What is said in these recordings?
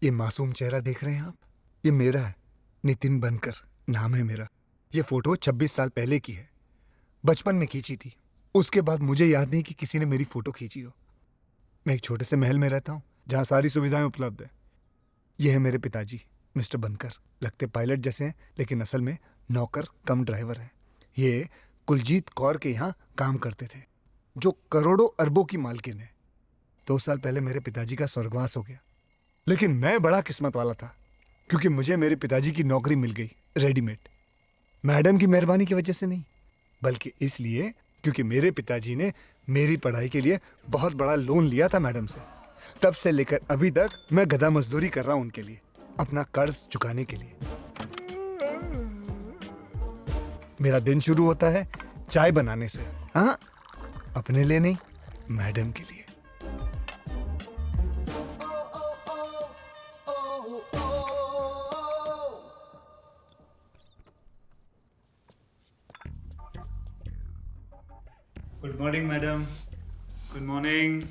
ये मासूम चेहरा देख रहे हैं आप? ये मेरा है, नितिन बनकर नाम है मेरा। ये फोटो 26 साल पहले की है, बचपन में खींची थी। उसके बाद मुझे याद नहीं कि किसी ने मेरी फोटो खींची हो। मैं एक छोटे से महल में रहता हूँ जहाँ सारी सुविधाएं उपलब्ध है। ये है मेरे पिताजी, मिस्टर बनकर। लगते पायलट जैसे हैं लेकिन असल में नौकर कम ड्राइवर हैं। ये कुलजीत कौर के यहाँ काम करते थे, जो करोड़ों अरबों की मालकिन है। 2 साल पहले मेरे पिताजी का स्वर्गवास हो गया, लेकिन मैं बड़ा किस्मत वाला था क्योंकि मुझे मेरे पिताजी की नौकरी मिल गई रेडीमेड। मैडम की मेहरबानी की वजह से नहीं, बल्कि इसलिए क्योंकि मेरे पिताजी ने मेरी पढ़ाई के लिए बहुत बड़ा लोन लिया था मैडम से। तब से लेकर अभी तक मैं गधा मजदूरी कर रहा हूं उनके लिए, अपना कर्ज चुकाने के लिए। मेरा दिन शुरू होता है चाय बनाने से। हाँ, अपने लिए नहीं, मैडम के लिए। Good morning madam. Good morning.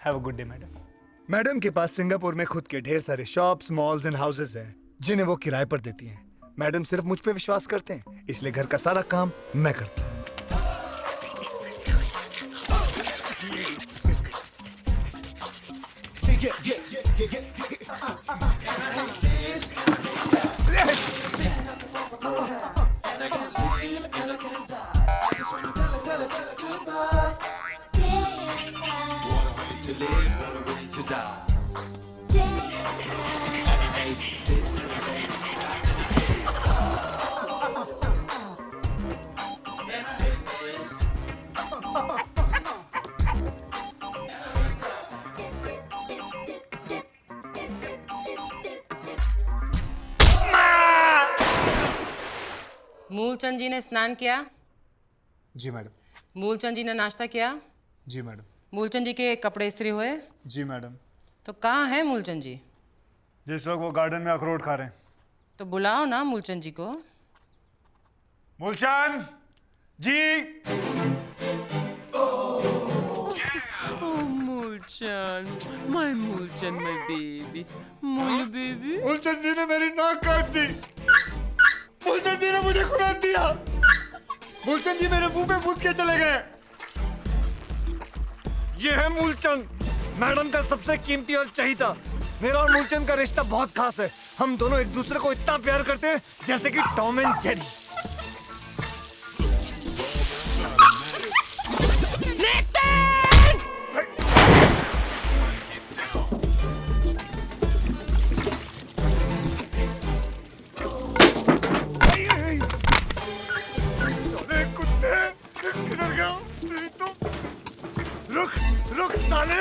Have a good day madam. Madam के पास सिंगापुर में खुद के ढेर सारे शॉप्स, मॉल्स एंड हाउसेस हैं जिन्हें वो किराए पर देती हैं। मैडम सिर्फ मुझ पे विश्वास करते हैं, इसलिए घर का सारा काम मैं करता हूँ। मूलचंद जी ने स्नान किया? जी मैडम। मूलचंद जी ने नाश्ता किया? जी मैडम। मूलचंद जी के कपड़े इस्त्री हुए? जी मैडम। तो कहाँ है मूलचंद जी? जिस वक्त वो गार्डन में अखरोट खा रहे हैं। तो बुलाओ ना मूलचंद जी को। मूलचंद जी। Mulchan, my Mulchan, my baby, my baby. Moolchand जी ने मेरी नाक काट दी। मूलचंद जी ने मुझे खुराक दिया। मूलचंद जी मेरे मुंह पे फूट के चले गए। ये है मूलचंद, मैडम का सबसे कीमती और चहीता। मेरा और मूलचंद का रिश्ता बहुत खास है। हम दोनों एक दूसरे को इतना प्यार करते हैं जैसे कि टॉम एंड जेरी। रुक साले।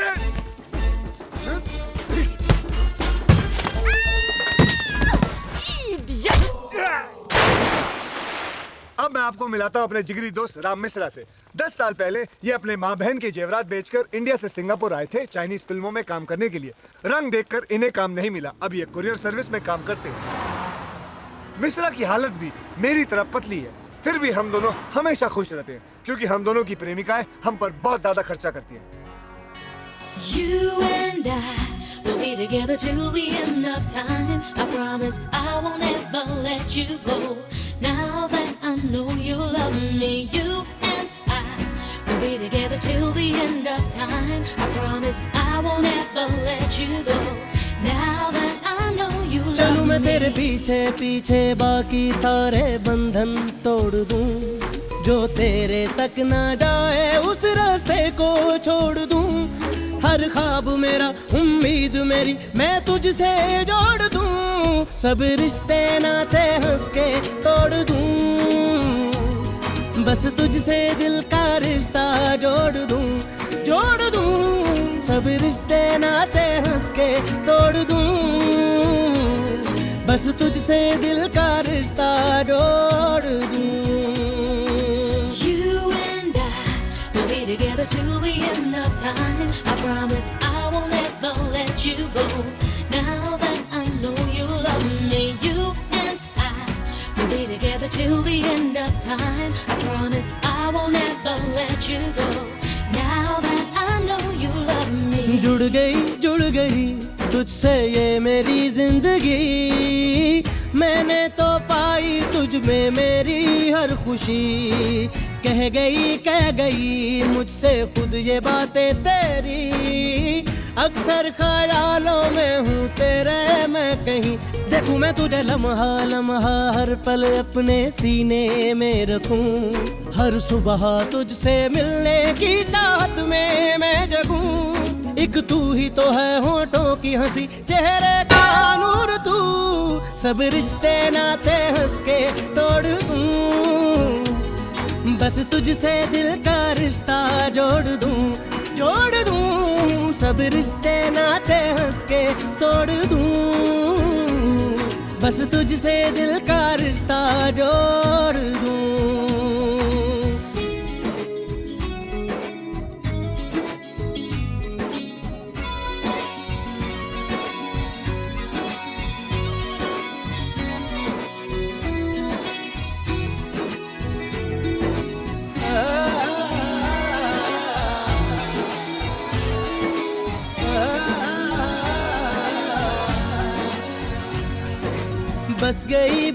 अब मैं आपको मिलाता हूँ अपने जिगरी दोस्त राम मिश्रा से। 10 साल पहले ये अपने माँ बहन के जेवरात बेचकर इंडिया से सिंगापुर आए थे चाइनीज फिल्मों में काम करने के लिए। रंग देखकर इन्हें काम नहीं मिला, अब ये कुरियर सर्विस में काम करते हैं। मिश्रा की हालत भी मेरी तरह पतली है, फिर भी हम दोनों हमेशा खुश रहते हैं क्योंकि हम दोनों की प्रेमिकाएं हम पर बहुत ज्यादा खर्चा करती हैं। You and I will be together till the end of time. I promise I won't ever let you go. Now that I know you love me, you and I will be together till the end of time. I promise I won't ever let you go. Now that I know you love me. चलूं मैं तेरे पीछे पीछे, बाकी सारे बंधन तोड़ दूं। जो तेरे तक ना जाए उस रास्ते को छोड़ दूं। हर ख्वाब मेरा, उम्मीद मेरी, मैं तुझसे जोड़ दूं। सब रिश्ते नाते हंस के तोड़ दूं। बस तुझसे दिल का रिश्ता जोड़ दूं, जोड़ दूं। सब रिश्ते नाते हंस के तोड़ दूं। बस तुझसे दिल का रिश्ता जोड़ दूं। You and I will be together till the end of time. I promise I won't ever let you go. Now that I know you love me, you and I will be together till the end of time. I promise I won't ever let you go. Now that I know गई तुझसे ये मेरी जिंदगी, मैंने तो पाई तुझ में मेरी हर खुशी। कह गई मुझसे खुद ये बातें तेरी, अक्सर ख्यालों में हूँ तेरे मैं कहीं। देखूं मैं तुझे लम्हा लम्हा हर पल अपने सीने में रखूं, हर सुबह तुझसे मिलने की चाहत में मैं जगूं। एक तू ही तो है होठों की हंसी, चेहरे का नूर तू, सब रिश्ते नाते हंस के तोड़ दूं। बस तुझसे दिल का रिश्ता जोड़ दूं, सब रिश्ते नाते हंस के तोड़ दूं। बस तुझसे दिल का रिश्ता जोड़ दूं।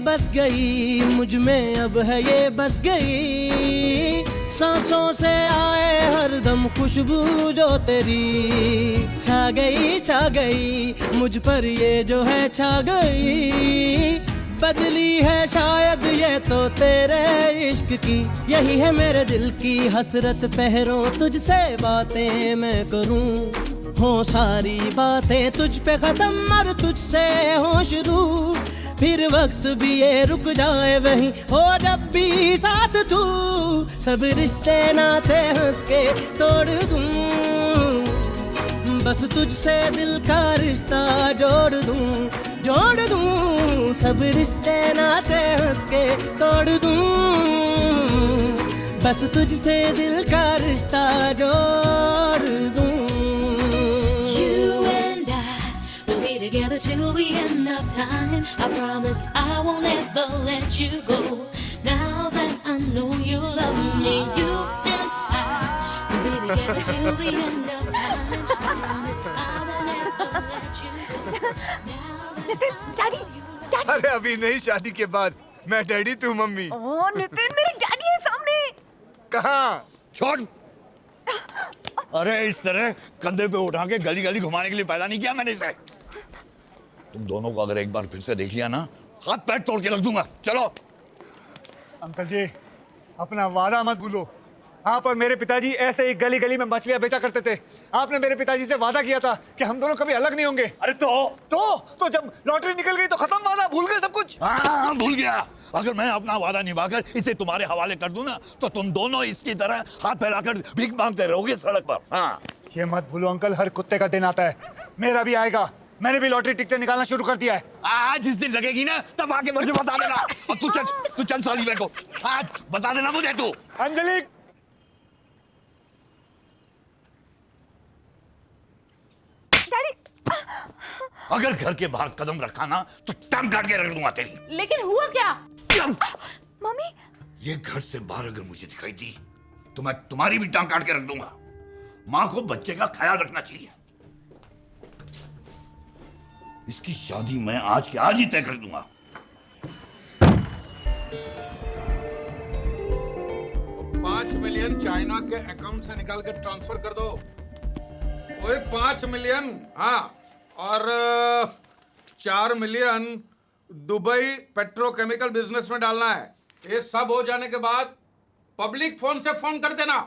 बस गई मुझ में अब है ये बस गई, सांसों से आए हर दम खुशबू जो तेरी। छा गई मुझ पर ये जो है छा गई, बदली है शायद ये तो तेरे इश्क की। यही है मेरे दिल की हसरत, पहरों तुझसे बातें मैं करूं, हो सारी बातें तुझ पे खत्म और तुझसे हो शुरू। फिर वक्त भी ये रुक जाए वहीं हो जब भी साथ तू, सब रिश्ते नाते हंस के तोड़ दूं। बस तुझसे दिल का रिश्ता जोड़ दूं, सब रिश्ते नाते हंस के तोड़ दूं। बस तुझसे दिल का रिश्ता जोड़ दूं। Together till the end of time, I promise I won't ever let you go. Now that I know you love me, you and I will be together till the end of time. I promise I won't ever let you go. Nitin, daddy, daddy. अरे अभी नहीं, शादी के बाद। मैं daddy तू mummy. ओह नितिन, मेरे daddy है सामने। कहाँ? छोड़। अरे इस तरह कंधे पे उठा के गली गली घुमाने के लिए पैदा नहीं किया मैंने इसे। तुम दोनों को अगर एक बार फिर से देख लिया ना, हाथ पैर तोड़ के रख दूंगा। चलो। अंकल जी, अपना वादा मत भूलो। आप और मेरे पिताजी ऐसे ही गली गली में मछलियां बेचा करते थे। आपने मेरे पिताजी से वादा किया था कि हम दोनों कभी अलग नहीं होंगे। अरे तो जब लॉटरी निकल गई तो खत्म वादा, भूल गए सब कुछ। हाँ, भूल गया। अगर मैं अपना वादा निभाकर इसे तुम्हारे हवाले कर दूं ना, तो तुम दोनों इसकी तरह हाथ फैलाकर भीख मांगते रहोगे सड़क पर। हाँ। ये मत भूलो अंकल, हर कुत्ते का दिन आता है, मेरा भी आएगा। मैंने भी लॉटरी टिकटें निकालना शुरू कर दिया है। आज जिस दिन लगेगी ना, तब आके मुझे बता देना। और तू चल साली मेरे को आज बता देना मुझे। तू अंजलि, डैडी, अगर घर के बाहर कदम रखा ना, तो टांग काट के रख दूंगा तेरी। लेकिन हुआ क्या? मम्मी, ये घर से बाहर अगर मुझे दिखाई दी, तो मैं तुम्हारी भी टांग काट के रख दूंगा। माँ को बच्चे का ख्याल रखना चाहिए। इसकी शादी मैं आज के आज ही तय कर दूंगा। 5 मिलियन चाइना के अकाउंट से निकाल के ट्रांसफर कर दो। ओए 5 मिलियन, हाँ, और 4 मिलियन दुबई पेट्रोकेमिकल बिजनेस में डालना है। ये सब हो जाने के बाद पब्लिक फोन से फोन कर देना।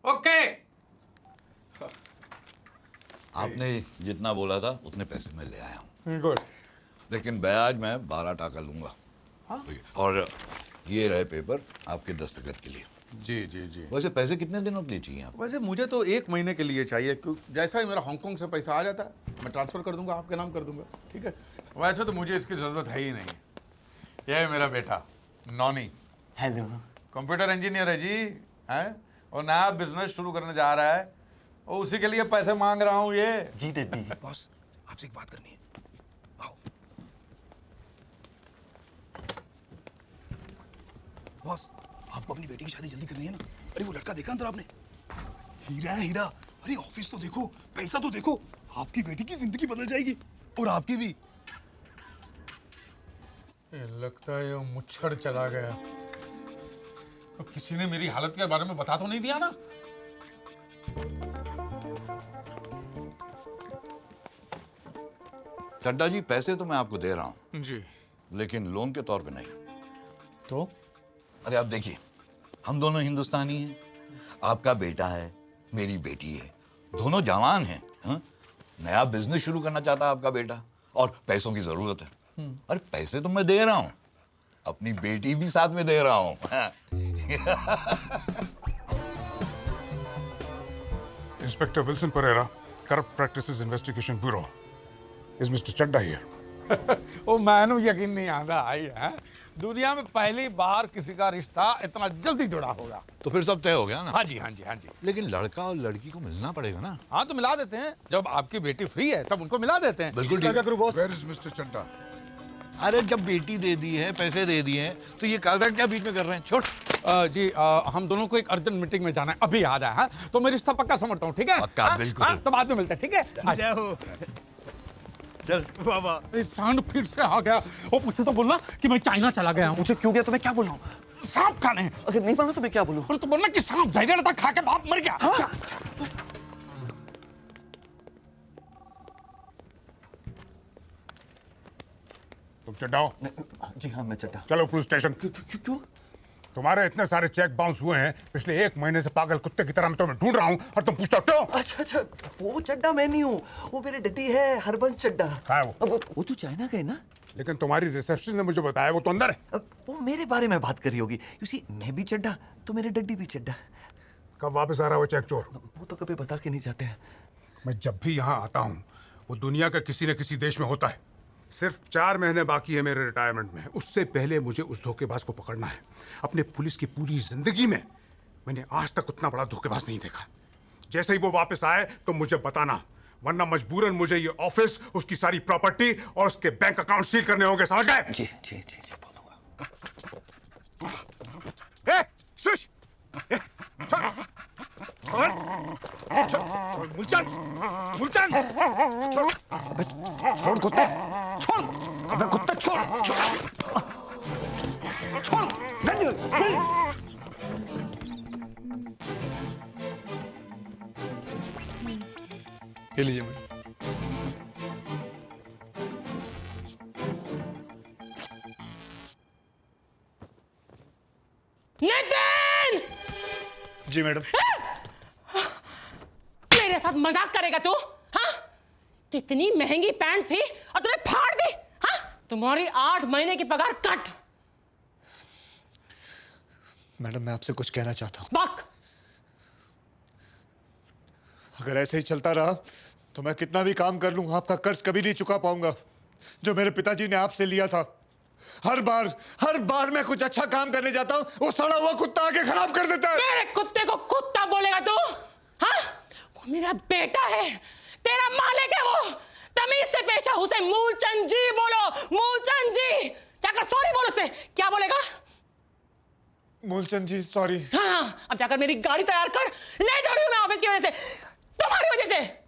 ओके। आपने जितना बोला था उतने पैसे मैं ले आया हूँ। गुड। लेकिन ब्याज मैं 12 टका लूंगा। हाँ? और ये रहे पेपर आपके दस्तखत के लिए। जी जी जी। वैसे पैसे कितने दिनों के लिए चाहिए आपको? वैसे मुझे तो 1 महीने के लिए चाहिए, क्योंकि जैसा ही मेरा हांगकांग से पैसा आ जाता है मैं ट्रांसफर कर दूंगा, आपके नाम कर दूंगा। ठीक है। वैसे तो मुझे इसकी ज़रूरत है ही नहीं। यह है मेरा बेटा नॉनी। हेलो। कंप्यूटर इंजीनियर है जी, हैं, और नया बिजनेस शुरू करने जा रहा है, और उसी के लिए पैसे मांग रहा हूँ। ये जी डैडी। बॉस, आपसे एक बात करनी है। आओ। बॉस, आपको अपनी बेटी की शादी जल्दी करनी है ना? अरे वो लड़का देखा अंदर आपने? हीरा है हीरा। अरे ऑफिस तो देखो, पैसा तो देखो, आपकी बेटी की जिंदगी बदल जाएगी और आपकी भी। ये लगता है ये मुच्छर चला गया। अब किसी ने मेरी हालत के बारे में बता तो नहीं दिया ना? चड्डा जी, पैसे तो मैं आपको दे रहा हूं, जी। लेकिन लोन के तौर पे नहीं। तो अरे आप देखिए, हम दोनों हिंदुस्तानी हैं, आपका बेटा है, मेरी बेटी है, दोनों जवान हैं। हाँ? नया बिजनेस शुरू करना चाहता है आपका बेटा और पैसों की जरूरत है। अरे पैसे तो मैं दे रहा हूं, अपनी बेटी भी साथ में दे रहा हूं। हाँ। Inspector Wilson Pereira, corrupt practices investigation bureau. Is mister Chadda here? ओ मैनू यकीन नहीं आता आई है। दुनिया में पहली बार किसी का रिश्ता इतना जल्दी जुड़ा होगा। तो फिर सब तय हो गया ना? हाँ जी, हाँ जी, हाँ जी। लेकिन लड़का और लड़की को मिलना पड़ेगा ना? हाँ तो मिला देते हैं, जब आपकी बेटी फ्री है तब उनको मिला देते हैं। बिल्कुल ठीक। वेयर इज मिस्टर चड्डा? अरे जब बेटी दे दी है, पैसे दे दिए हैं, तो ये कागज क्या बीच में कर रहे हैं? छोड़। जी हम दोनों को एक अर्जेंट मीटिंग में जाना है, अभी आ जाए। हाँ तो मैं रिश्ता पक्का समझता हूँ, ठीक है? पक्का, हाँ? बिल्कुल। हाँ, तो बाद में मिलते हैं, ठीक है? चल बाबा, सांड फिर से आ गया। वो मुझे तो बोलना कि मैं चाइना चला गया हूँ। मुझे क्यों गया तो मैं क्या बोल रहा हूँ? सांप खाने। अगर नहीं मालूम तो मैं क्या बोलूँ? और तो बोलना कि सांप जहरीला था, खा के बाप मर गया। हाँ? तुम चड्डा हो? जी हाँ, मैं चड्डा। चलो पुलिस स्टेशन। क्यों? तुम्हारे इतने सारे चेक बाउंस हुए हैं, पिछले 1 महीने से पागल कुत्ते की तरह मैं तुम्हें ढूंढ रहा हूँ और तुम पूछते हो क्यों? अच्छा, वो चड्डा मैं नहीं हूँ, वो मेरे डड्डी है, हरबंस चड्डा। कहाँ है वो? वो तो चाइना गए ना? लेकिन तुम्हारी रिसेप्शन ने मुझे बताया वो तो अंदर है। वो मेरे बारे में बात कर रही होगी। यू सी, मैं भी चड्डा तो मेरे डड्डी भी चड्डा। कब वापस आ रहा है वो चेक चोर? वो तो कभी बता के नहीं जाते हैं। मैं जब भी यहाँ आता हूँ वो दुनिया के किसी न किसी देश में होता है। सिर्फ 4 महीने बाकी है मेरे रिटायरमेंट में, उससे पहले मुझे उस धोखेबाज को पकड़ना है। अपने पुलिस की पूरी जिंदगी में मैंने आज तक उतना बड़ा धोखेबाज नहीं देखा। जैसे ही वो वापस आए तो मुझे बताना, वरना मजबूरन मुझे ये ऑफिस, उसकी सारी प्रॉपर्टी और उसके बैंक अकाउंट सील करने होंगे, समझ गए? जी जी जी जी, बोलूंगा। शुश! मुलचंद! मुलचंद! छोड़ कुत्ते, छोड़! अबे कुत्ते छोड़! छोड़! ये लीजिए मैडम। नितिन! जी मैडम। मेरे साथ मजाक करेगा तू? हाँ? कितनी महंगी पैंट थी और तूने फाड़ दी? हाँ? तुम्हारी 8 महीने की पगार कट। मैडम मैं आपसे कुछ कहना चाहता हूँ। बक। अगर ऐसे ही चलता रहा तो मैं कितना भी काम कर लूँ, आपका कर्ज कभी नहीं चुका पाऊंगा जो मेरे पिताजी ने आपसे लिया था। हर बार मैं कुछ अच्छा काम करने जाता हूँ, वो सड़ा हुआ कुत्ता आके खराब कर देता है। मेरे कुत्ते को कुत्ता बोलेगा तू? हाँ? वो मेरा बेटा है, तेरा मालिक है वो। तमीज से पेश आ, उसे मूलचंद जी बोलो, मूलचंद जी। जाकर सॉरी बोलो उसे। क्या बोलेगा? मूलचंद जी सॉरी। हाँ, अब जाकर मेरी गाड़ी तैयार कर। लेट हो रही हूँ मैं ऑफिस की वजह से, तुम्हारी वजह से।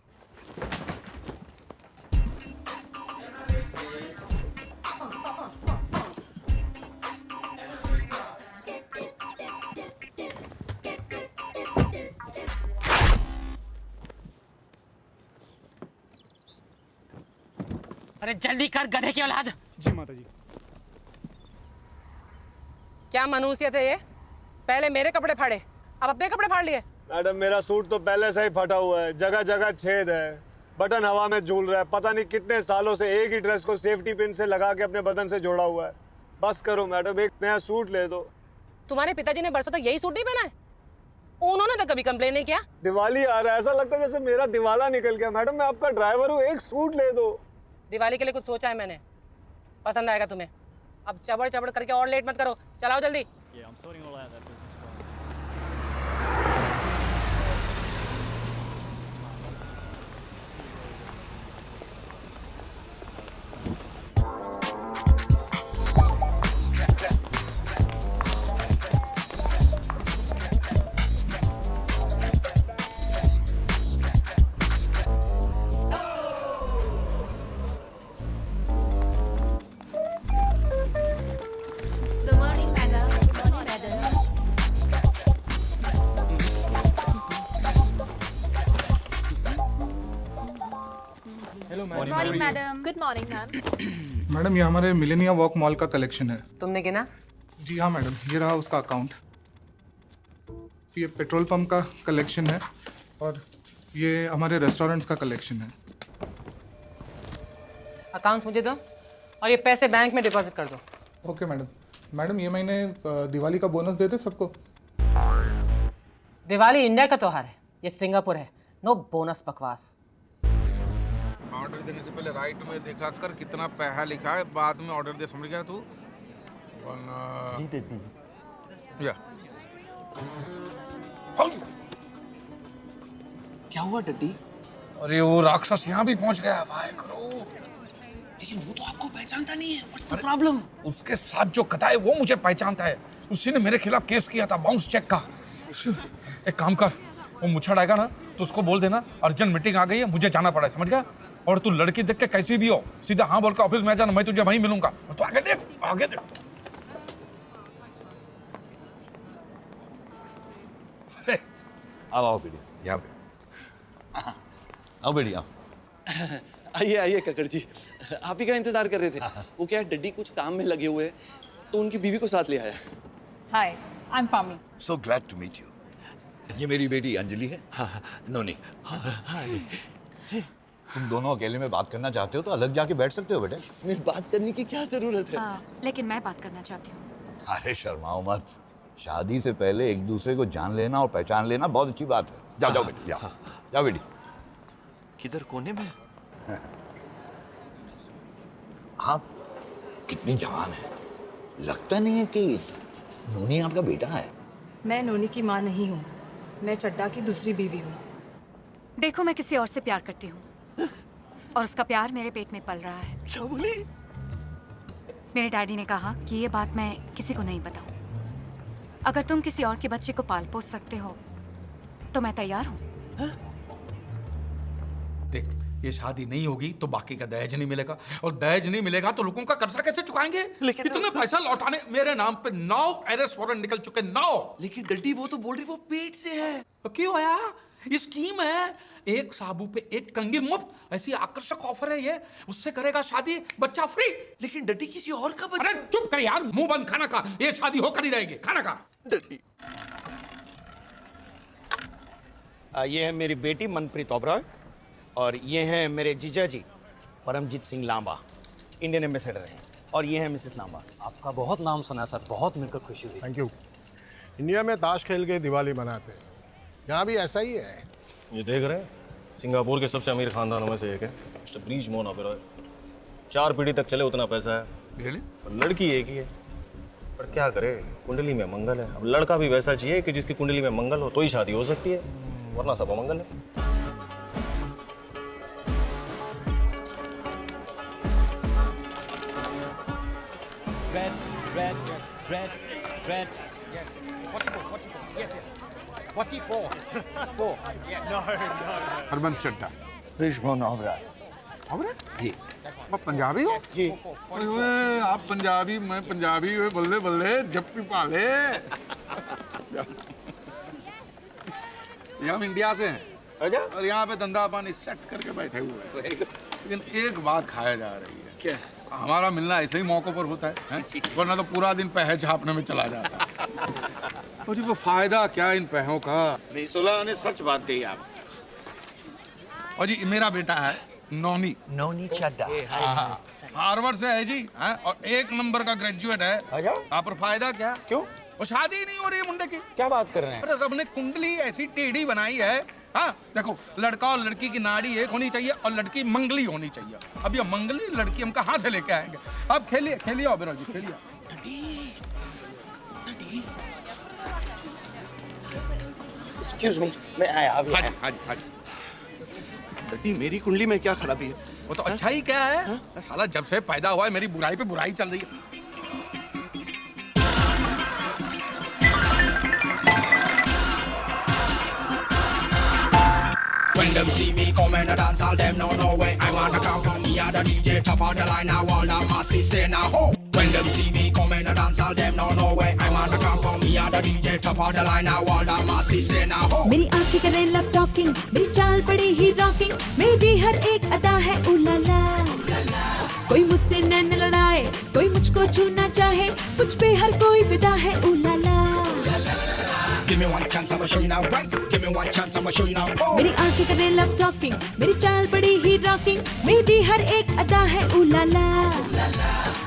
अरे जल्दी कर गधे की औलाद। जी माता जी। क्या मनुष्यत है ये? पहले मेरे कपड़े फाड़े, अब अपने कपड़े फाड़ लिए। मैडम मेरा सूट तो पहले से ही फटा हुआ है, जगह जगह छेद है, बटन हवा में झूल रहा है। पता नहीं कितने सालों से एक ही ड्रेस को सेफ्टी पिन से लगा के अपने बदन से जोड़ा हुआ है। बस करो मैडम, एक नया सूट ले दो। तुम्हारे पिताजी ने बरसों तक यही सूट नहीं पहना है? उन्होंने तो कभी कंप्लेन नहीं किया। दिवाली आ रहा है, ऐसा लगता है जैसे मेरा दिवाला निकल गया। मैडम मैं आपका ड्राइवर हूँ, एक सूट ले दो। दिवाली के लिए कुछ सोचा है मैंने, पसंद आएगा तुम्हें। अब चबड़ चबड़ करके और लेट मत करो, चलाओ जल्दी। Madam. Good morning ma'am. Madam ये हमारे मिलेनिया वॉक मॉल का कलेक्शन है। तुमने गिना? जी हाँ मैडम, ये रहा उसका अकाउंट। ये पेट्रोल पंप का कलेक्शन है और ये हमारे रेस्टोरेंट्स का कलेक्शन है। अकाउंट्स मुझे दो और ये पैसे बैंक में डिपॉजिट कर दो। Okay madam. मैडम ये महीने दिवाली का बोनस देते सबको? दिवाली इंडिया का त्योहार है, ये सिंगापुर है। नो बोनस बकवास। ऑर्डर देने से पहले राइट में देखा कर कितना पैसा लिखा है, बाद में ऑर्डर दे, समझ गया तू? जी दीदी। या क्या हुआ डड्डी? अरे वो राक्षस यहाँ भी पहुंच गया, वाह करो। लेकिन वो तो आपको पहचानता नहीं है। What's the problem? उसके साथ जो कथा है वो मुझे पहचानता है। उसी ने मेरे खिलाफ केस किया था बाउंस चेक का। एक काम कर, वो मुछड़ आएगा ना तो उसको बोल देना अर्जेंट मीटिंग आ गई है, मुझे जाना पड़ा है, समझ गया? और तू लड़की देख के कैसी भी हो सीधा हाँ बोल के ऑफिस में आ जाना, मैं तुझे वहीं मिलूंगा। और तू आगे देख, आगे देख। आओ बेटी, यहाँ पे आओ बेटी, आओ। आइए आइए ककड़ जी, आप ही का इंतजार कर रहे थे। वो क्या है, डड्डी कुछ काम में लगे हुए हैं तो उनकी बीवी को साथ ले आया। Hi, I am Pami. So glad to meet you. ये मेरी बेटी अंजलि है। नोनी। तुम दोनों अकेले में बात करना चाहते हो तो अलग जाके बैठ सकते हो बेटा। इसमें बात करने की क्या जरूरत है? लेकिन मैं बात करना चाहती हूँ। अरे शर्माओ मत, शादी से पहले एक दूसरे को जान लेना और पहचान लेना बहुत अच्छी बात है। जाओ जाओ बेटी, जाओ जाओ बेटी। किधर, कोने में? आप कितनी जवान है, लगता नहीं है कि नोनी आपका बेटा है। मैं नोनी की माँ नहीं हूँ, मैं चड्डा की दूसरी बीवी हूँ। देखो मैं किसी और से प्यार करती हूँ और उसका प्यार मेरे पेट में पल रहा है। क्या बोली? मेरे डैडी ने कहा कि ये बात मैं किसी को नहीं बताऊं। अगर तुम किसी और के बच्चे को पाल पोस सकते हो तो मैं तैयार हूँ। देख, ये शादी नहीं होगी तो बाकी का दहेज नहीं मिलेगा, और दहेज नहीं मिलेगा तो लोगों का कर्जा कैसे चुकाएंगे? लेकिन इतने पैसा लौटाने मेरे नाम पे 9 अरेस्ट वारंट निकल चुके, 9। लेकिन डड्डी वो तो बोल रही वो पेट से है। तो क्यों आया? ये स्कीम है, एक साबू पे एक कंगी मुफ्त, ऐसी आकर्षक ऑफर है ये। उससे करेगा शादी, बच्चा फ्री। लेकिन डड्डी किसी और का बच्चा। अरे चुप कर यार, मुंह बंद, खाना खा। ये शादी होकर ही रहेगी, खाना खा। डड्डी। ये है मेरी बेटी मनप्रीत ओबरॉय और ये हैं मेरे जीजा जी परमजीत सिंह लांबा, इंडियन एम्बेसडर हैं। और ये हैं मिसेस लांबा। आपका बहुत नाम सुना सर, बहुत मिलकर खुशी हुई। Thank you. इंडिया में ताश खेल के दिवाली मनाते हैं, यहाँ भी ऐसा ही है। ये देख रहे हैं, सिंगापुर के सबसे अमीर खानदानों में से एक है मिस्टर ब्रीज मोहन ओबरॉय। 4 पीढ़ी तक चले उतना पैसा है। और लड़की एक ही है, पर क्या करे, कुंडली में मंगल है। अब लड़का भी वैसा चाहिए कि जिसकी कुंडली में मंगल हो तो ही शादी हो सकती है, वरना सब अमंगल है। Red. Yes. 44. 4. No. Harbans Chadha. Brij Mohan Oberoi. Oberoi? जी। आप पंजाबी हो? जी। ओए आप पंजाबी, मैं पंजाबी, बल्ले बल्ले जप्पी पाले। ये हम इंडिया से हैं और यहाँ पे धंधा पानी सेट करके बैठे हुए हैं। लेकिन एक बात खाया जा रही है। क्या? हमारा मिलना ऐसे ही मौकों पर होता है? वरना तो पूरा दिन पैसे छापने में चला जाता है। तो जी वो फायदा क्या इन पैसों का? नहीं, सुलह ने सच बात कही आप। और जी मेरा बेटा है नोनी। नोनी चड्ढा। हार्वर्ड से है जी, है? और 1 नंबर का ग्रेजुएट है। आप पर फायदा क्या? क्यों? वो शादी ही नहीं हो रही है मुंडे की। क्या बात कर रहे हैं? अरे रब ने कुंडली ऐसी टेढ़ी बनाई है। हाँ देखो, लड़का और लड़की की नाड़ी एक होनी चाहिए और लड़की मंगली होनी चाहिए। अब ये मंगली लड़की हम कहाँ से लेके आएंगे? अब खेलिए ओबेरॉय जी, खेलिए। एक्सक्यूज मी, मैं आया अभी। हाँ। डड्डी मेरी कुंडली में क्या खराबी है? वो तो अच्छा ही क्या है? साला जब से पैदा हुआ है मेरी बुराई पे बुराई चल रही है। When them see me coming in a dance all them no know where I wanna come from. Me a the DJ top of the line now all the masses say now ho. When them see me come in a dance all them no know where I wanna come from. Me a the DJ top of the line now all the masses say now ho. मेरी आंखें करें love talking, मेरी चाल बड़ी ही rocking, मेरी हर एक अदा है उलाला। कोई मुझसे नैन लड़ाए, कोई मुझको छूना चाहे, मुझ पे हर कोई फिदा है उलाला। Give me one chance, I'ma show you now right. Give me one chance, I'ma show you now. Oh. मेरी आंखें करें लव टॉकिंग, मेरी चाल बड़ी ही रॉकिंग, मेरी हर एक अदा है उलाला।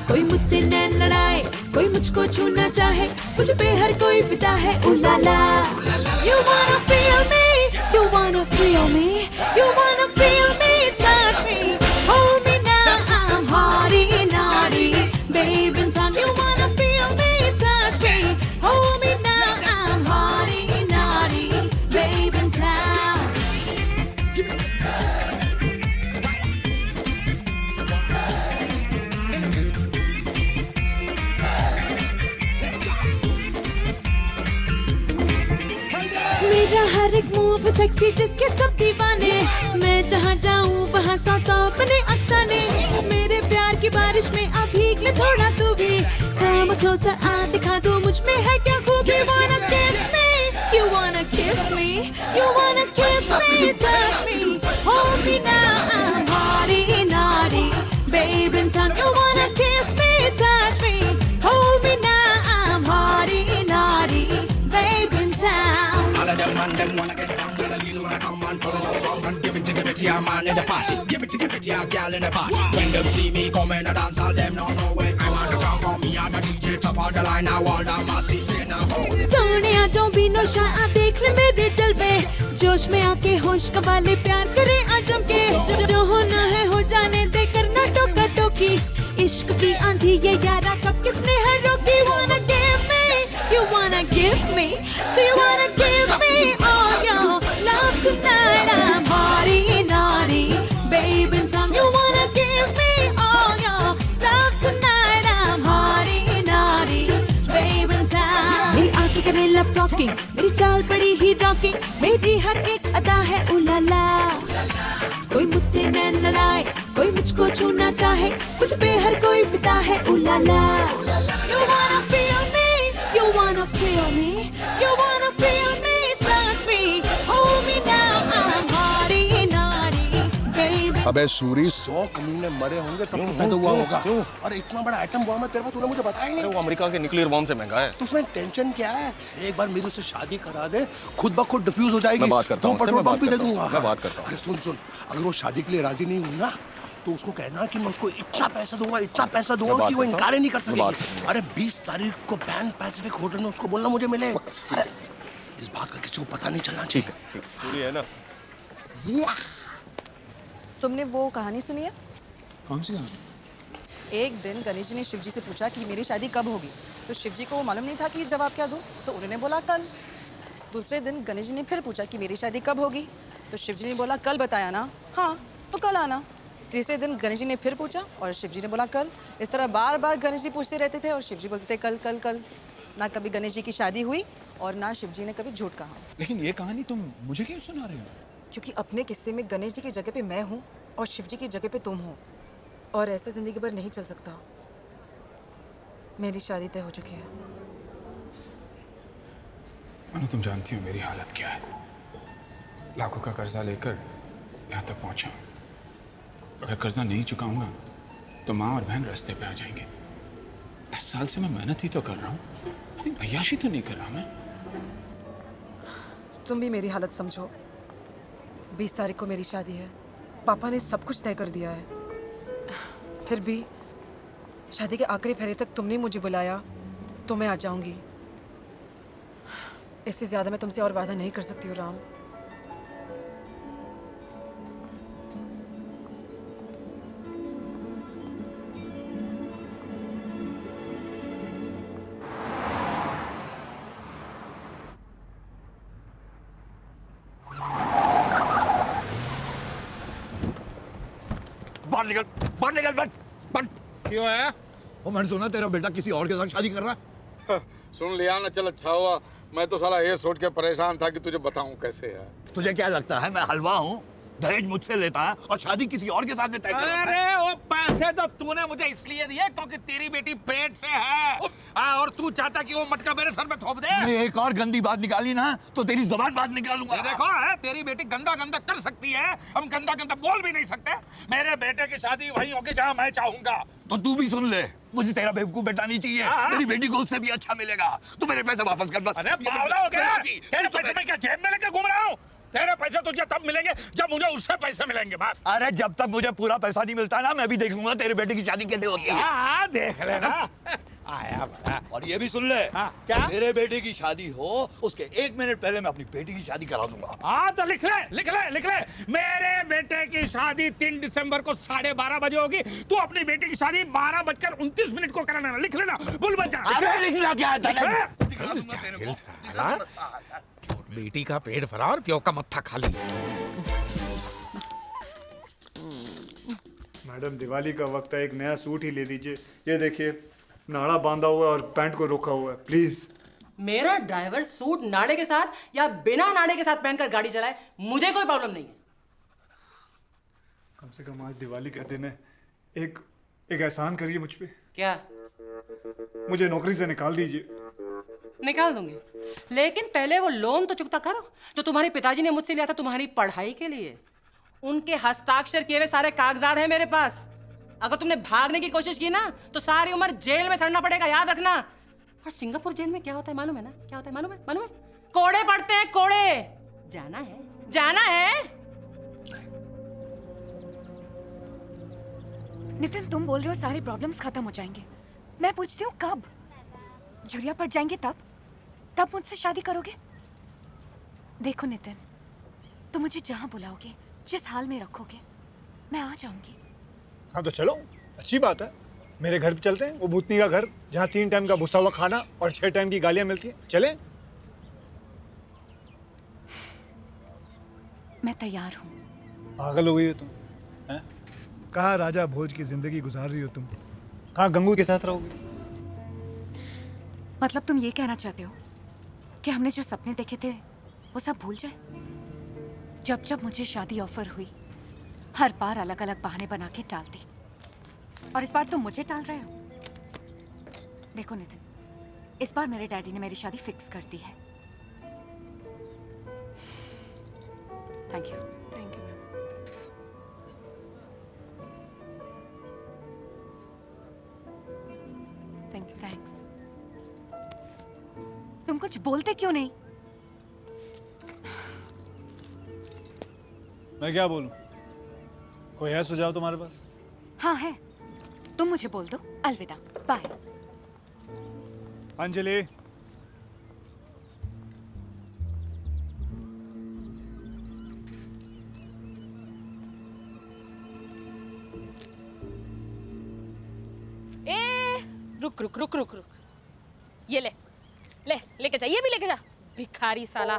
कोई मुझसे नैन लड़ाए, कोई मुझको छूना चाहे, मुझ पे हर कोई फिदा है उलाला। You wanna feel me, you wanna feel me, you wanna feel me, touch me, hold me now, I'm haughty naughty, babe in town. You wanna feel me, touch me, hold me now, I'm haughty naughty, babe in town. मेरा हर एक move sexy जिसके सब दीवाने, मैं जहाँ जाऊँ वहाँ सौ सौ बने अफसाने। मेरे प्यार की बारिश में अब भीग ले थोड़ा तू भी, come closer आ दिखा दूँ मुझ में है क्या खूबी। Wanna kiss me, you wanna kiss me, you wanna kiss me, touch me, hold me now, I'm haughty naughty, babe in town. You wanna kiss me, touch me, hold me now, I'm haughty naughty, babe in town. All of them man, them wanna get down, wanna lead, wanna come and pull your song and give it to your man in the party. Give it to your girl in the party. When them see me come in a dance, all them don't know where I wanna come from. Me and the DJ top of the line, now all the masses say now. Sonia don't be no shy, आ देख ले मेरे जलवे, जोश में आके होश कमा ले, प्यार करे आजम के, जो होना है हो जाने दे, करना टोका टोकी, इश्क की आंधी ये यारा कब किसने है रोकी। Wanna give me, you wanna give me, do you wanna give me all your love tonight? I'm haughty naughty, babe in town. You wanna give me all your love tonight? I'm haughty naughty, babe in town. मेरी आंखें करें love talking, मेरी चाल बड़ी ही rocking, मेरी हर एक अदा है उलाला। कोई मुझसे नैन लड़ाए, कोई मुझको छूना चाहे, मुझ पे हर कोई फिदा है उलाला। You wanna feel me, you wanna feel me, you wanna feel me, touch me, hold me now, I'm haughty naughty, baby. अबे सूरी 100 कमीने मरे होंगे तब तो पैदा हुआ होगा। अरे इतना बड़ा आइटम बॉम्ब है तेरे पास, तूने मुझे बताया ही नहीं। वो अमेरिका के न्यूक्लियर बॉम्ब से महंगा है। तो उसमें टेंशन क्या है? एक बार मेरी उससे शादी करा दे, खुद ब खुद डिफ्यूज हो जाएगी। मैं बात करता हूँ, पेट्रोल पंप भी दे दूंगा। मैं बात करता हूँ। अरे सुन, अगर वो शादी के लिए राजी नहीं हुई ना, तो उसको कहना कि मैं उसको इतना पैसा दूंगा, इतना पैसा दूंगा कि वो इनकार ही नहीं कर सकेगी। अरे 20 तारीख को पैन पैसिफिक होटल में उसको बोलना मुझे मिले। अरे इस बात का किसी को पता नहीं चलना चाहिए। सूरी है ना? तुमने वो कहानी सुनी है? कौन सी कहानी? एक दिन गणेश जी ने शिव जी से पूछा कि मेरी शादी कब होगी, तो शिव जी को मालूम नहीं था कि जवाब क्या दूं, तो उन्होंने बोला कल। दूसरे दिन गणेश जी ने फिर पूछा कि मेरी शादी कब होगी, तो शिव जी ने बोला कल बताया ना, हाँ तो कल आना। तीसरे दिन गणेश जी ने फिर पूछा और शिव जी ने बोला कल। इस तरह बार बार गणेश जी पूछते रहते थे और शिव जी बोलते थे कल कल कल। ना कभी गणेश जी की शादी हुई और ना शिव जी ने कभी झूठ कहा। लेकिन ये कहानी तुम मुझे क्यों सुना रहे हो? क्योंकि अपने किस्से में गणेश जी की जगह पे मैं हूँ और शिव जी की जगह पे तुम हो, और ऐसे जिंदगी भर नहीं चल सकता। मेरी शादी तय हो चुकी है। अनु, तुम जानती हो मेरी हालत क्या है। लाखों का कर्जा लेकर यहाँ तक पहुँचा। अगर कर्जा नहीं चुकाऊंगा तो माँ और बहन रास्ते पे आ जाएंगे। 10 साल से मैं मेहनत ही तो कर रहा हूँ, अय्याशी तो नहीं कर रहा मैं। तुम भी मेरी हालत समझो। 20 तारीख को मेरी शादी है, पापा ने सब कुछ तय कर दिया है। फिर भी शादी के आखिरी फेरे तक तुमने मुझे बुलाया तो मैं आ जाऊंगी। इससे ज्यादा मैं तुमसे और वादा नहीं कर सकती हूँ राम। बाहर निकल बट क्यों है? वो मैंने सुना तेरा बेटा किसी और के साथ शादी कर रहा है। सुन लिया ना, चल अच्छा हुआ। मैं तो साला ये सोच के परेशान था कि तुझे बताऊं कैसे है। तुझे क्या लगता है मैं हलवा हूँ दहेज मुझसे लेता है और शादी किसी और के साथ में तय करता है। अरे वो पैसे तो तूने मुझे इसलिए दिए क्योंकि तेरी बेटी पेट से है। और तू चाहता कि वो मटका मेरे सर में थोप दे। मैं एक और गंदी बात निकाली ना तो तेरी जुबान बात निकालूंगा। देखो है तेरी बेटी गंदा गंदा कर सकती है, हम गंदा गंदा बोल भी नहीं सकते। मेरे बेटे की शादी वहीं होगी जहाँ मैं चाहूंगा। तो तू भी सुन ले, मुझे तेरा बेवकूफ बेटा नहीं चाहिए। मेरी बेटी को उससे भी अच्छा मिलेगा। तू मेरे पैसे वापस कर बस। अरे पागल हो गया? तेरे पैसे मैं क्या जेब में लेके घूम रहा हूँ? तेरे पैसे तुझे तब मिलेंगे जब मुझे उससे पैसे मिलेंगे बस। अरे जब तक मुझे पूरा पैसा नहीं मिलता ना मैं भी देख लूंगा तेरे बेटे की शादी कैसे होती है। हाँ देख लेना। आया बड़ा। और ये भी सुन ले, क्या? मेरे बेटे की शादी हो उसके 1 मिनट पहले मैं अपनी बेटी की शादी करा दूंगा। हाँ तो लिख ले लिख ले लिख ले। मेरे बेटे की शादी 3 दिसंबर को 12:30 बजे होगी। तू अपनी बेटी की शादी 12:29 को कराना। लिख लेना बुल बच्चा। अरे लिखना क्या है? बेटी का पेट भरा और प्यो का मत्था खाली। मैडम दिवाली का वक्त है, एक नया सूट ही ले दीजिए। ये देखिए नाड़ा बांधा हुआ है और पैंट को रोका हुआ है, प्लीज। मेरा ड्राइवर सूट नाड़े के साथ या बिना नाड़े के साथ पहनकर गाड़ी चलाए, मुझे कोई प्रॉब्लम नहीं है। कम से कम आज दिवाली का दिन है, एक एहसान करिए मुझ पे। क्या? मुझे नौकरी से निकाल दीजिए। निकाल दूंगी, लेकिन पहले वो लोन तो चुकता करो जो तुम्हारे पिताजी ने मुझसे लिया था तुम्हारी पढ़ाई के लिए। उनके हस्ताक्षर किए हुए सारे कागजात हैं मेरे पास। अगर तुमने भागने की कोशिश की ना तो सारी उम्र जेल में सड़ना पड़ेगा, याद रखना। और सिंगापुर जेल में क्या होता है मालूम है ना? क्या होता है मालूम है? कोड़े पड़ते हैं, कोड़े। जाना है, जाना है। नितिन, तुम बोल रहे हो सारे प्रॉब्लम्स खत्म हो जाएंगे। मैं पूछती हूँ कब? झुरिया पड़ जाएंगे तब मुझसे शादी करोगे? देखो नितिन, तुम मुझे जहां बुलाओगे, जिस हाल में रखोगे, मैं आ जाऊंगी। हाँ तो चलो, अच्छी बात है। मेरे घर पे चलते हैं, वो भूतनी का घर जहाँ 3 टाइम का भुसा हुआ खाना और 6 टाइम की गालियां मिलती हैं। चले? मैं तैयार हूँ। पागल हो गई हो तुम? हैं? कहाँ राजा भोज की जिंदगी गुजार रही हो तुम? कहाँ गंगू के साथ रहोगे? मतलब तुम ये कहना चाहते हो कि हमने जो सपने देखे थे वो सब भूल जाए? जब जब मुझे शादी ऑफर हुई, हर बार अलग अलग बहाने बना के टालती, और इस बार तुम मुझे टाल रहे हो। देखो नितिन, इस बार मेरे डैडी ने मेरी शादी फिक्स कर दी है। Thank you. Thank you ma'am. Thank you. Thanks. तुम कुछ बोलते क्यों नहीं? मैं क्या बोलूं? कोई है सुझाव तुम्हारे पास? हाँ है, तुम मुझे बोल दो। अलविदा, बाय। अंजलि, रुक रुक रुक रुक रुक। ये ले ले, लेके जा, ये भी लेके जा, भिखारी साला।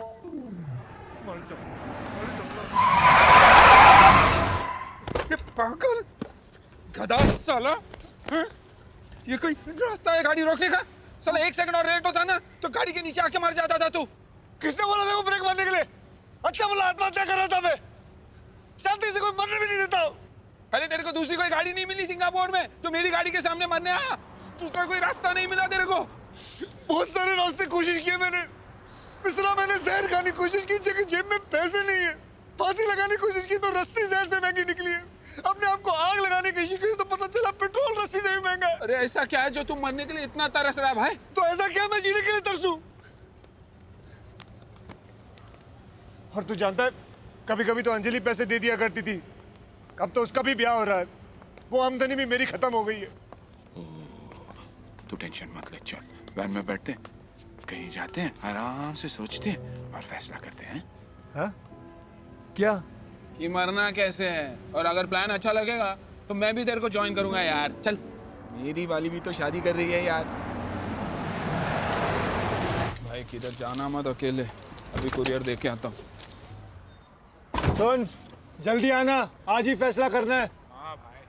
ये पागल गधा साला। हैं? ये कोई रास्ता है गाड़ी रोकने का? साला 1 सेकंड और लेट होता ना तो गाड़ी के नीचे आके मर जाता था तू। किसने बोला था वो ब्रेक मारने के लिए? अच्छा बोला, आत्महत्या कर रहा था मैं। शांति से कोई मरने भी नहीं देता। अरे तेरे को दूसरी कोई गाड़ी नहीं मिली सिंगापुर में तो मेरी गाड़ी के सामने मरने आया? दूसरा कोई रास्ता नहीं मिला तेरे को? बहुत सारे रास्ते कोशिश किए मैंने। मिश्रा, मैंने जहर खाने की कोशिश की, जबकि जेब में पैसे नहीं है। फांसी लगाने की कोशिश की तो रस्सी जहर से महंगी निकली है। अपने आप को आग लगाने की कोशिश की तो पता चला पेट्रोल रस्सी से भी महंगा है। अरे ऐसा क्या है जो तुम मरने के लिए इतना तरस रहा है भाई? तो ऐसा क्या मैं जीने के लिए तरसूं? और तू जानता है, कभी कभी तो अंजलि पैसे दे दिया करती थी। अब तो उसका भी ब्याह हो रहा है, वो आमदनी भी मेरी खत्म हो गई है। तू टेंशन मत ले, चल वैन में बैठते हैं, कहीं जाते हैं, आराम से सोचते हैं और फैसला करते हैं। हाँ? क्या? कि मरना कैसे है, और अगर प्लान अच्छा लगेगा तो मैं भी तेरे को ज्वाइन करूंगा यार। चल, मेरी वाली भी तो शादी कर रही है यार। भाई किधर जाना मत अकेले, अभी कुरियर देख के आता हूँ। सुन, जल्दी आना, आज ही फैसला करना है। हाँ भाई।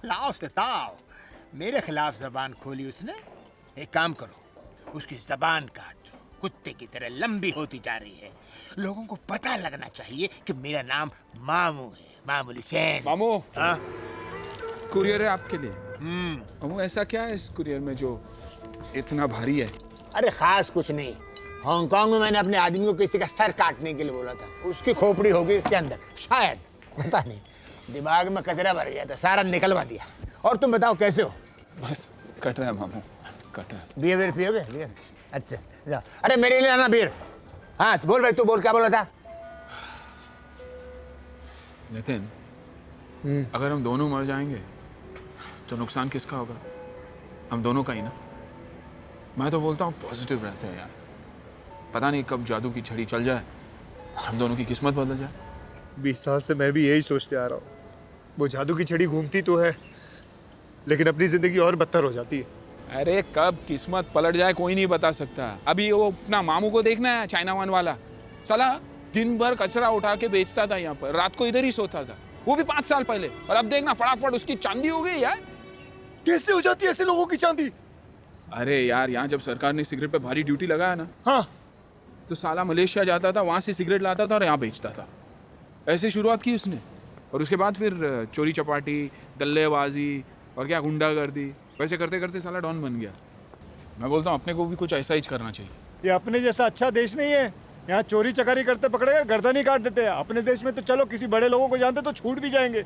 लाओ बताओ, मेरे खिलाफ जबान खोली उसने। एक काम करो, उसकी जबान काट दो। कुत्ते की तरह लंबी होती जा रही है। लोगों को पता लगना चाहिए कि मेरा नाम मामू है, मामूली सेन। मामू, हाँ? कुरियर है आपके लिए। मामू, ऐसा क्या है इस कुरियर में जो इतना भारी है? अरे खास कुछ नहीं। हांगकांग में मैंने अपने आदमी को किसी का सर काटने के लिए बोला था, उसकी खोपड़ी होगी इसके अंदर, शायद, पता नहीं। दिमाग में कचरा भर गया था, सारा निकलवा दिया। और तुम बताओ कैसे हो? बस कट रहा है मामू, कट रहा है। बियर पियोगे? बियर? अच्छा जाओ। अरे मेरे लिए आना बियर। हाँ तो बोल भाई, तू बोल, क्या बोला था? नितिन, अगर हम दोनों मर जाएंगे तो नुकसान किसका होगा? हम दोनों का ही ना। मैं तो बोलता हूँ पॉजिटिव रहते हैं यार। पता नहीं कब जादू की छड़ी चल जाए और हम दोनों की किस्मत बदल जाए। 20 साल से मैं भी यही सोचते आ रहा हूँ। वो जादू की छड़ी घूमती तो है, लेकिन अपनी जिंदगी और बदतर हो जाती है। अरे कब किस्मत पलट जाए कोई नहीं बता सकता। अभी वो अपना मामू को देखना है, चाइना वन वाला साला दिन भर कचरा उठा के बेचता था यहाँ पर, रात को इधर ही सोता था, वो भी 5 साल पहले। और अब देखना फटाफट उसकी चांदी हो गई यार। कैसे हो जाती है ऐसे लोगों की चांदी? अरे यार, यहाँ जब सरकार ने सिगरेट पे भारी ड्यूटी लगाया ना, हाँ, तो साला मलेशिया जाता था, वहां से सिगरेट लाता था और यहाँ बेचता था। ऐसे शुरुआत की उसने, और उसके बाद फिर चोरी चपाटी, दल्लेबाजी और क्या गुंडागर्दी, वैसे करते करते साला डॉन बन गया। मैं बोलता हूँ अपने को भी कुछ ऐसा ही करना चाहिए। ये अपने जैसा अच्छा देश नहीं है। यहाँ चोरी चकारी करते पकड़े गए गर्दन ही काट देते हैं। अपने देश में तो चलो किसी बड़े लोगों को जानते तो छूट भी जाएंगे,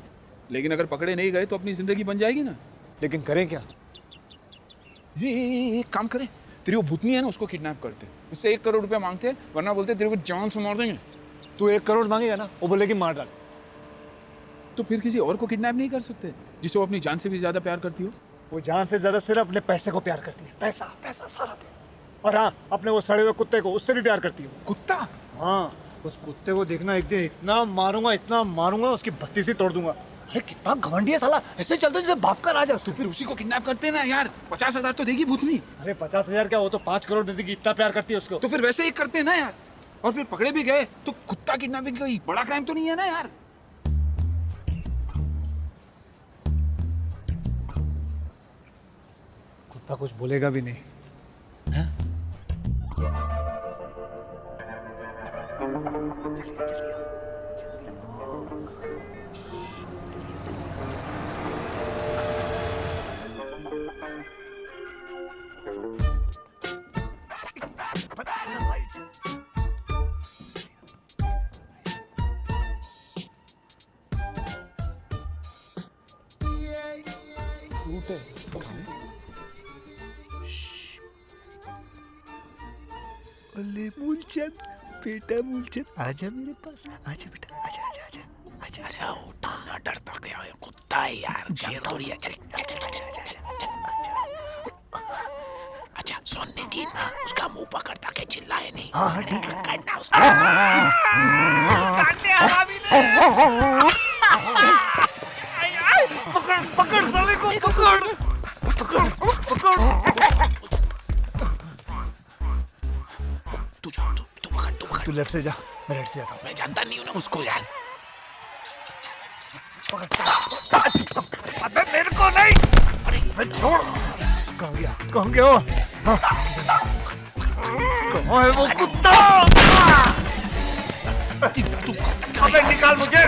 लेकिन अगर पकड़े नहीं गए तो अपनी जिंदगी बन जाएगी ना। लेकिन करें क्या? ये एक काम करें, तेरी वो भूतनी है ना, उसको किडनैप करते, इससे 1 करोड़ रुपया मांगते हैं, वरना बोलते तेरे को जान से मार देंगे। तू 1 करोड़ मांगेगा ना, वो बोलेगी मार डाल। तो फिर किसी और को किडनैप नहीं कर सकते जिसे वो अपनी जान से भी ज्यादा प्यार करती हो? वो जान से ज्यादा सिर्फ अपने पैसे को प्यार करती है। पैसा पैसा सारा दिन। और हाँ, अपने वो सड़े हुए कुत्ते को, उससे भी प्यार करती है। कुत्ता? हाँ, उस कुत्ते को देखना एक दिन इतना मारूंगा उसकी बत्ती से तोड़ दूंगा। अरे कितना घमंडी है साला, ऐसे चलते जैसे बाप का राजा। तो फिर उसी को किडनैप करते ना यार, 50,000 तो देगी भूतनी। अरे 50,000 क्या, वो तो 5 करोड़ दे देगी, इतना प्यार करती है उसको। तो फिर वैसे ही करते ना यार। और फिर पकड़े भी गए तो कुत्ता किडनैपिंग कोई बड़ा क्राइम तो नहीं है ना यार। कुत्ता कुछ बोलेगा भी नहीं। अले मूलचंद, बेटा मूलचंद, आजा मेरे पास, आजा बेटा, आजा आजा आजा आजा। अरे उठा ना, डरता क्या है, कुत्ता है यार, शेर थोड़ी है। चल चल चल चल। अच्छा सुन नितिन, उसका मुंह पकड़ ताकि चिल्लाए नहीं। हाँ ठीक है, काटना उसका। काटने हरामी ने। पकड़ पकड़ साले को, पकड़ पकड़ पकड़। तू लेफ्ट से जा, मैं राइट से जाता हूँ। मैं जानता नहीं हूँ ना उसको यार। अबे मेरे को नहीं, अरे छोड़। कहाँ गया, कहाँ गया? हाँ। कहाँ है वो कुत्ता? अबे निकाल मुझे।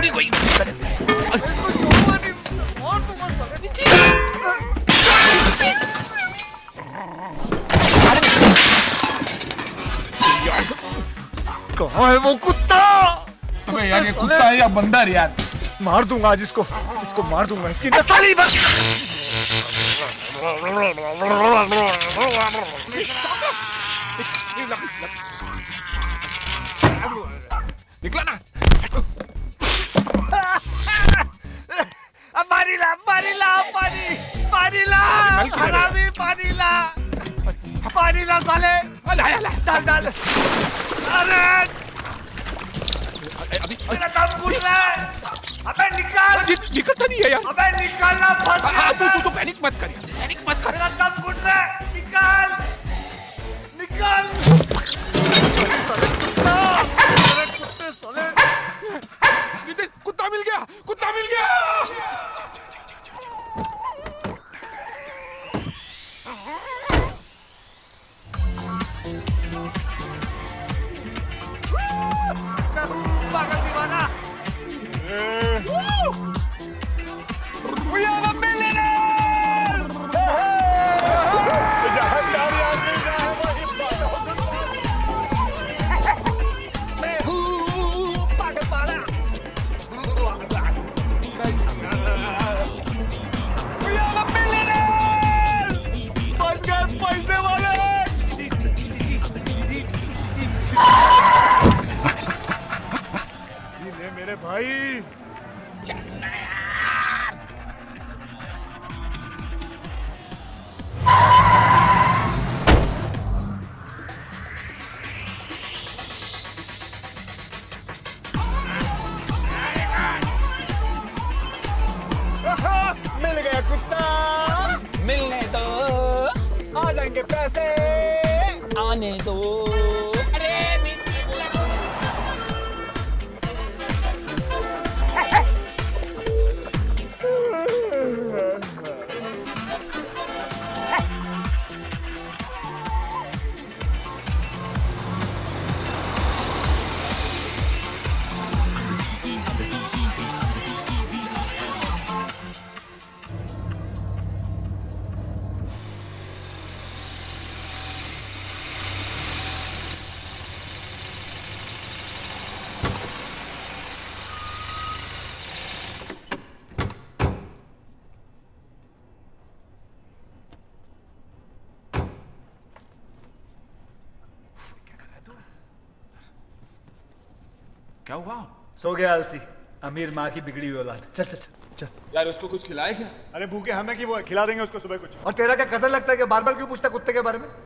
कहाँ है वो कुत्ता? अबे यार, ये कुत्ता है या बंदर यार? मार दूंगा आज इसको, इसको मार दूंगा, इसकी नस्ल ही बस। निकला ना। पानी ला, पानी ला, पानी पानी ला, हरामी पानी ला, पानी ला साले। डाल डाल। अरे मेरा दम घुट रहा है। अबे निकाल। निकलता नहीं है यार। अबे निकालना, फंस गया। तू पैनिक मत कर यार, पैनिक मत कर। मेरा दम घुट रहा है, निकाल निकाल। कुत्ते साले। नितिन, कुत्ता मिल गया, कुत्ता मिल गया। भाई मिल गया कुत्ता, मिलने दो, आ जाएंगे पैसे, आने दो। अरे क्या हुआ? सो गया आलसी, अमीर माँ की बिगड़ी हुई औलाद। चल चल चल चल। यार उसको कुछ खिलाए क्या? अरे भूखे हमें कि वो खिला देंगे उसको सुबह कुछ। और तेरा क्या कसर लगता है कि बार बार क्यों पूछता कुत्ते के बारे में?